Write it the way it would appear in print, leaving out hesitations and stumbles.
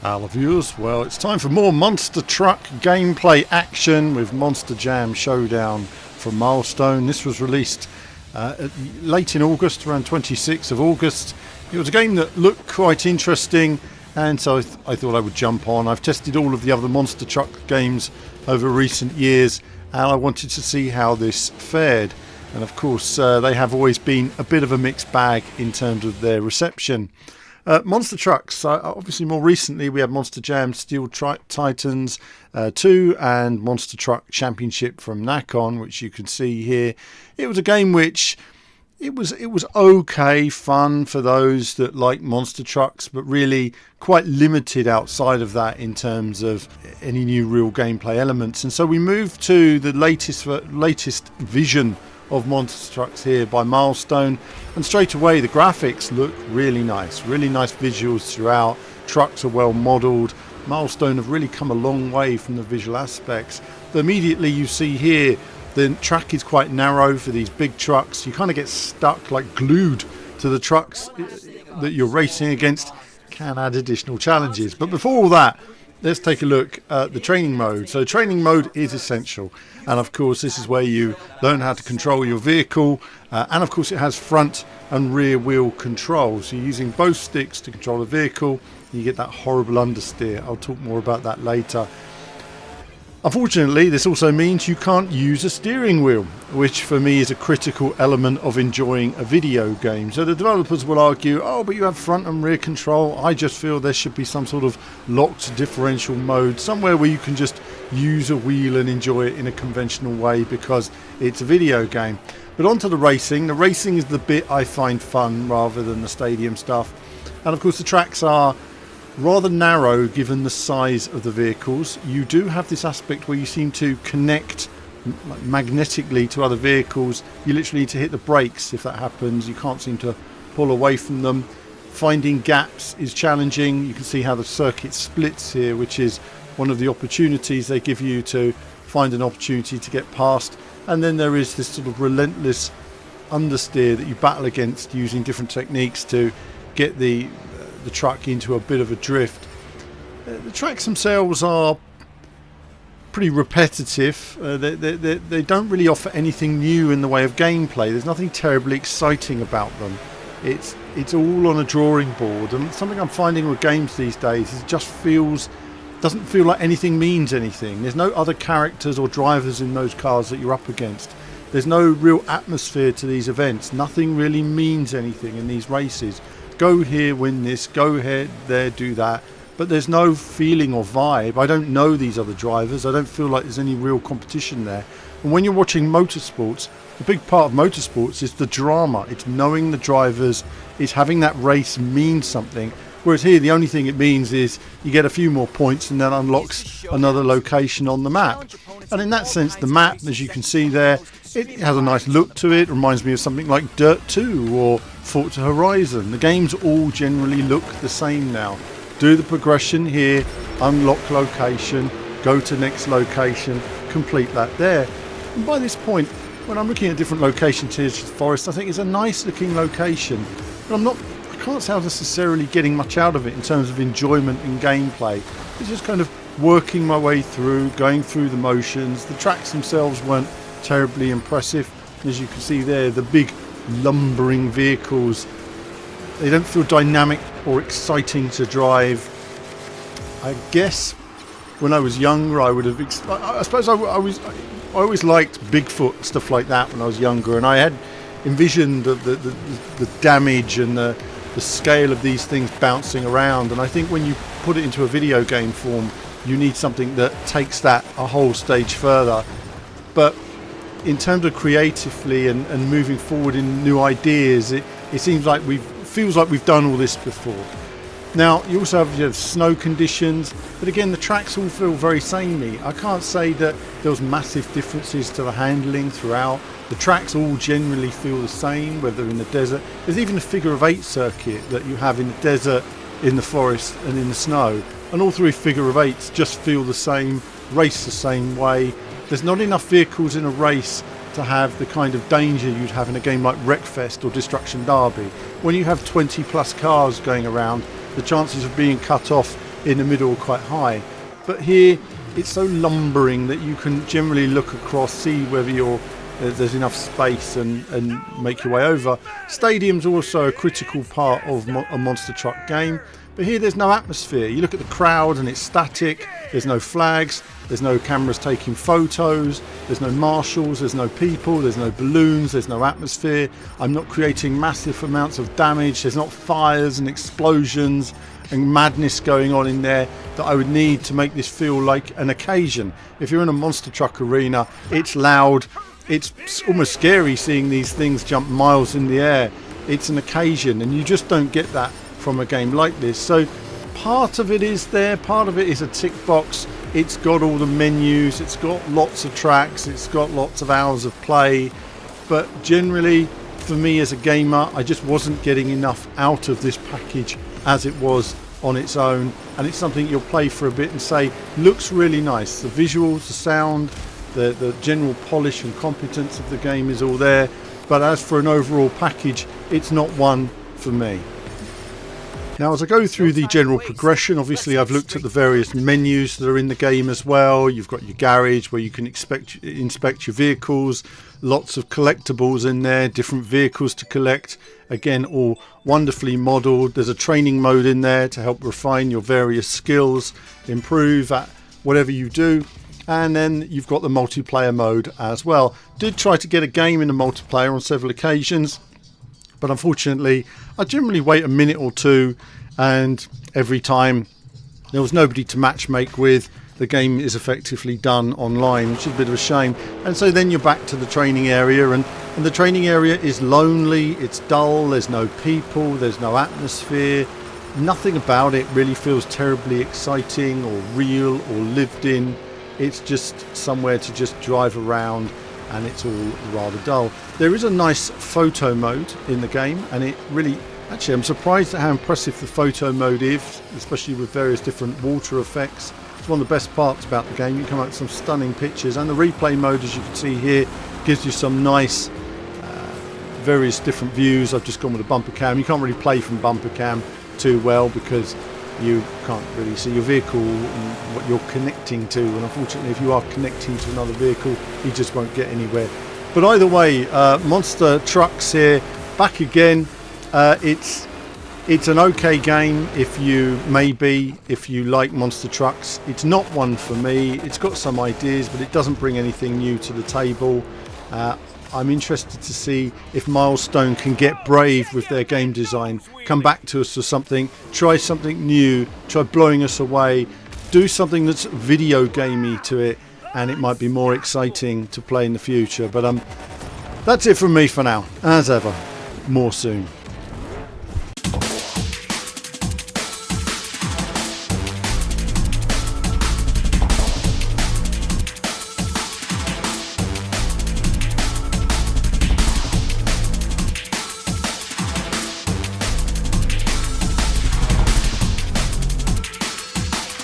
Hello viewers, well it's time for more Monster Truck gameplay action with Monster Jam Showdown from Milestone. This was released late in August, around 26th of August. It was a game that looked quite interesting, and so I thought I would jump on. I've tested all of the other Monster Truck games over recent years, and I wanted to see how this fared. And of course they have always been a bit of a mixed bag in terms of their reception. Monster Trucks, obviously more recently we had Monster Jam Steel Titans 2 and Monster Truck Championship from Nakon, which you can see here. It was a game which it was okay fun for those that like monster trucks, but really quite limited outside of that in terms of any new real gameplay elements. And so we moved to the latest vision of Monster Trucks here by Milestone, and straight away the graphics look really nice visuals throughout. Trucks are well modelled. Milestone have really come a long way from the visual aspects. But immediately you see here the track is quite narrow for these big trucks. You kind of get stuck, like glued to the trucks that you're racing against. Can add additional challenges. But before all that, let's take a look at the training mode. So training mode is essential, and of course this is where you learn how to control your vehicle, and of course it has front and rear wheel control, so you're using both sticks to control the vehicle. You get that horrible understeer. I'll talk more about that later. Unfortunately, this also means you can't use a steering wheel, which for me is a critical element of enjoying a video game. So the developers will argue, oh, but you have front and rear control. I just feel there should be some sort of locked differential mode, somewhere where you can just use a wheel and enjoy it in a conventional way because it's a video game. But onto the racing. The racing is the bit I find fun rather than the stadium stuff. And of course the tracks are rather narrow given the size of the vehicles. You do have this aspect where you seem to connect magnetically to other vehicles. You literally need to hit the brakes if that happens. You can't seem to pull away from them. Finding gaps is challenging. You can see how the circuit splits here, which is one of the opportunities they give you to find an opportunity to get past. And then there is this sort of relentless understeer that you battle against using different techniques to get the truck into a bit of a drift. The tracks themselves are pretty repetitive. They don't really offer anything new in the way of gameplay. There's nothing terribly exciting about them. It's all on a drawing board, and something I'm finding with games these days is it just doesn't feel like anything means anything. There's no other characters or drivers in those cars that you're up against. There's no real atmosphere to these events. Nothing really means anything in these races. Go here, win this, go ahead there, do that, but there's no feeling or vibe. I don't know these other drivers. I don't feel like there's any real competition there. And when you're watching motorsports, the big part of motorsports is the drama. It's knowing the drivers, it's having that race mean something, whereas here the only thing it means is you get a few more points and then unlocks another location on the map. And in that sense, the map, as you can see there, it has a nice look to it. Reminds me of something like Dirt 2 or Forza Horizon. The games all generally look the same now. Do the progression here, unlock location, go to next location, complete that there. And by this point, when I'm looking at different locations here, the forest, I think it's a nice looking location, but I can't say I'm necessarily getting much out of it in terms of enjoyment and gameplay. It's just kind of working my way through, going through the motions. The tracks themselves weren't terribly impressive. As you can see there, the big lumbering vehicles, they don't feel dynamic or exciting to drive. I guess when I was younger I would have I suppose I always liked Bigfoot, stuff like that when I was younger, and I had envisioned the damage and the scale of these things bouncing around. And I think when you put it into a video game form, you need something that takes that a whole stage further. But in terms of creatively and moving forward in new ideas, it seems like feels like we've done all this before. Now you also have snow conditions, but again the tracks all feel very samey. I can't say that there was massive differences to the handling throughout. The tracks all generally feel the same, whether in the desert. There's even a figure of 8 circuit that you have in the desert, in the forest and in the snow, and all three figure of 8s just feel the same, race the same way. There's not enough vehicles in a race to have the kind of danger you'd have in a game like Wreckfest or Destruction Derby. When you have 20 plus cars going around, the chances of being cut off in the middle, quite high. But here it's so lumbering that you can generally look across, see whether there's enough space and make your way over. Stadium's also a critical part of a monster truck game, but here there's no atmosphere. You look at the crowd and it's static, there's no flags, there's no cameras taking photos, there's no marshals, there's no people, there's no balloons, there's no atmosphere. I'm not creating massive amounts of damage, there's not fires and explosions and madness going on in there that I would need to make this feel like an occasion. If you're in a monster truck arena, it's loud, it's almost scary seeing these things jump miles in the air. It's an occasion, and you just don't get that from a game like this. So part of it is there, part of it is a tick box. It's got all the menus, it's got lots of tracks, it's got lots of hours of play, but generally for me as a gamer, I just wasn't getting enough out of this package as it was on its own. And it's something you'll play for a bit and say, looks really nice. The visuals, the sound, the general polish and competence of the game is all there, but as for an overall package, it's not one for me. Now, as I go through the general progression, obviously I've looked at the various menus that are in the game as well. You've got your garage where you can inspect your vehicles, lots of collectibles in there, different vehicles to collect, again all wonderfully modelled. There's a training mode in there to help refine your various skills, improve at whatever you do. And then you've got the multiplayer mode as well. Did try to get a game in the multiplayer on several occasions, but unfortunately I generally wait a minute or two, and every time there was nobody to matchmake with. The game is effectively done online, which is a bit of a shame. And so then you're back to the training area, and the training area is lonely, it's dull, there's no people, there's no atmosphere. Nothing about it really feels terribly exciting or real or lived in. It's just somewhere to just drive around, and it's all rather dull. There is a nice photo mode in the game, and it really, actually I'm surprised at how impressive the photo mode is, especially with various different water effects. It's one of the best parts about the game. You come out with some stunning pictures, and the replay mode, as you can see here, gives you some nice various different views. I've just gone with a bumper cam. You can't really play from bumper cam too well because you can't really see your vehicle and what you're connecting to, and unfortunately if you are connecting to another vehicle you just won't get anywhere. But either way, monster trucks here, back again. It's an okay game if you like monster trucks. It's not one for me. It's got some ideas, but it doesn't bring anything new to the table. I'm interested to see if Milestone can get brave with their game design, come back to us with something, try something new, try blowing us away, do something that's video gamey to it, and it might be more exciting to play in the future. But that's it from me for now. As ever, more soon.